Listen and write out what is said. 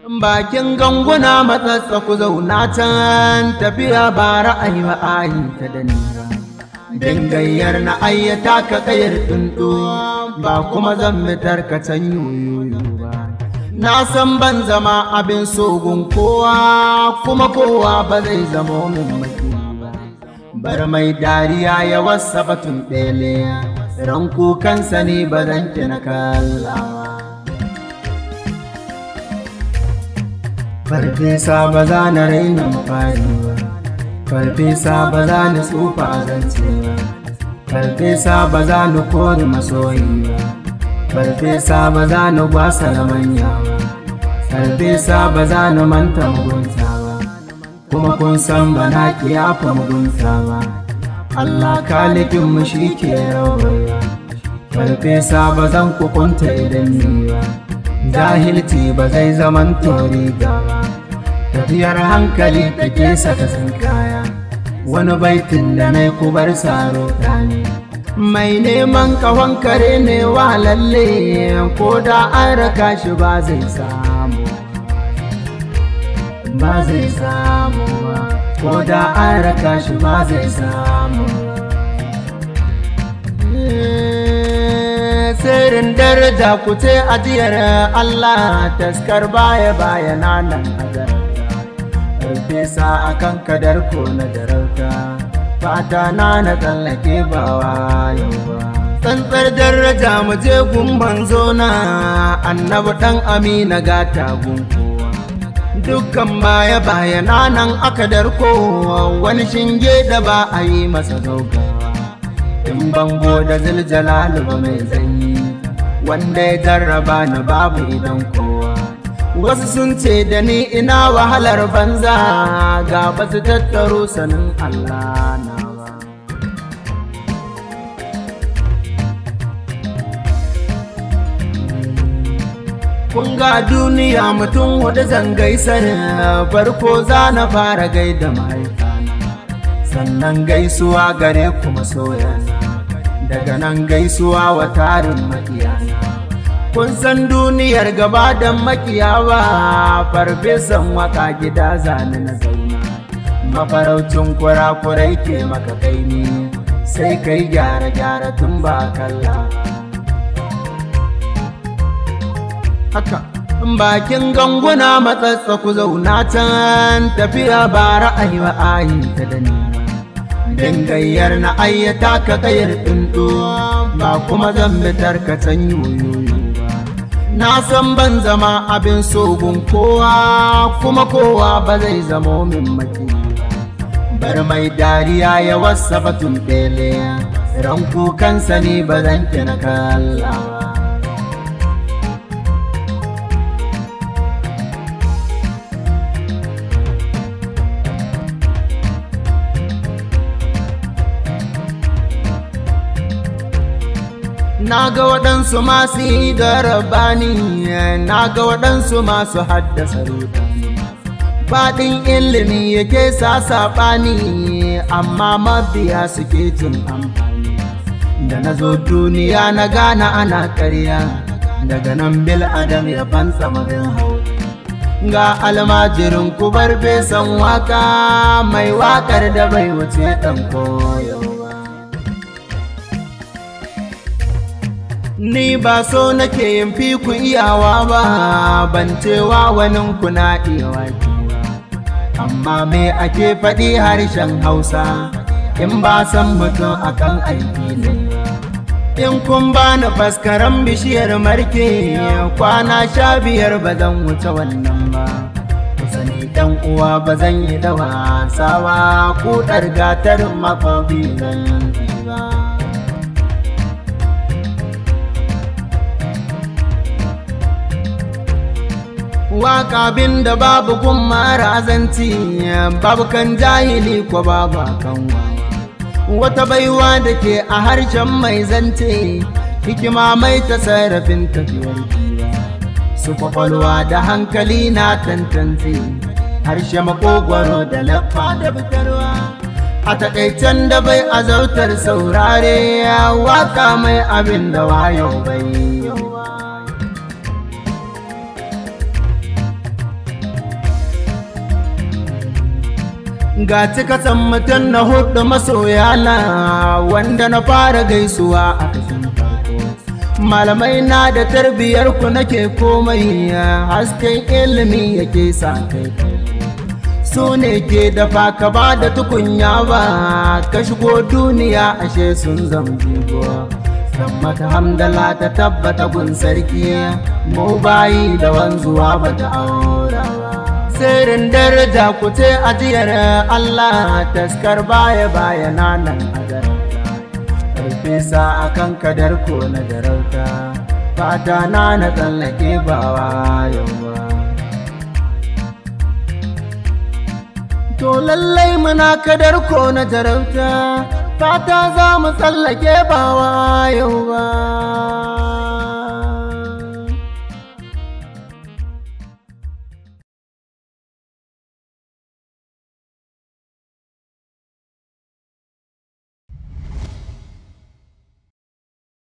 bakin ganguna matsatsa ku zauna can tafiya ba ra'ayi ba ayi ta dani dangayyar na ayyata ka kayar tuntu ba kuma zan mitar ka can yoyoyo ba na san ban zama abin sogun kowa kuma kowa ba zai zama min maki ba bar mai dariya ya wasa batun ɗele ran kukansa ne ba zan na kallawa farfesa ba za na raina mafari ba farfesa ba za na tsufa a zance ba farfesa ba za na kori masoyi ba farfesa ba za na gwasa na manya ba farfesa ba za na manta mugunta ba kuma kun san ba na kiyafa mugunta ba Allah kalikin mu shi ke rawa farfesa ba zan kukunta idan ni ba jahilci ba zai zaman tori ba tafiyar hankali take saka san kaya wani baitin da na kubar saro ne mai neman kawon kare ne wa lalle ko da an raka shi ba zai samu ba zai samu ko da an raka shi ba zai samu sirrin daraja ku ce ajiyar Allah taskar baya nan azar farfesa akan kadar ko na darauta fata na tsallake ba yau ba tsantsar daraja mu je gumban zona annabi dan amina gata gunkowa dukkan baya nan aka darko wani shinge da ba a yi masa gaugawa in bango da ziljalalu ba mai zanyi wanda ya jarraba na babu idan kowa wasu sun ce da ni ina wahalar banza ga ba su tattaro sanin Allah na ba kun ga duniya mutum hudu zan gaisar farko za na fara gaida mahaifana sannan gaisuwa gare ku masoyana daga nan gaisuwa wa tarin makiyana kun san duniyar gaba da makiyawa farfesan waka gida zane na zauna mafaraucin kurakurai ke maka kaini sai kai gyara tun ba kalla haka bakin ganguna matsatsa ku zauna can tafiya ba ra'ayi ba ayi ta dani dangayyar na ayyata ka kayar tuntu ba kuma zan mitar ka can yoyoyo ba na san ban zama abin sogun kowa kuma kowa ba zai zamo min maki bar mai dariya ya wasa batun ɗele ran kukansa ne ba zan na kallawa na ga waɗansu masu yi da rabani na ga waɗansu masu haddasa rudani faɗin ilimi yake sa saɓani amma mabiya suke jin amfani da na zo duniya na gane ana ƙarya daga nan bil adam ya fansa marin hau ga almajirin kubar fesan waka mai wakar da bai wuce ɗan koyo ni ba so nake yin fi ku iyawa ba ban cewa wani kuna iya waki amma me ake faɗi harshen Hausa in ba san mutum akan aiki ne in kun bani faskaran bishiyar marke kwana 15 ba zan wuce wannan ba kusa ne dan uwa ba zan yi da wasawa kudar gatarin makobi zan ba waka bin da babu kun marazanci babu kan jahili ko babu kan wata baiwa da ke a harshen mai zance hikima mai tasarrafin tafiyar su kwakwalwa da hankali na tantance harshe makogwaro da laffa da fitarwa a takaicen da bai azautar saurare waka mai abin da wayo bai ga cikatan mutum na hudu masoyana wanda na fara gaisuwa a kashin farko. Malamai na da tarbiyar ku nake komai, hasken ilimi yake sa kai su ne ke dafa ka ba da tukunya ba, ka shigo duniya ashe sun zama jigo. Kan mata hamdala ta tabbata gun sarki, mu bayi da wanzuwa ba ta aura ba. Sirrin daraja ku ce ajiyar Allah, taskar baya bayana nan a garauta. Farfesa a kan kadar ko na garauta, fata na tsallake bawa yawa. To lallai muna kadar ko na jarauta, fata za mu tsallake bawa yawa.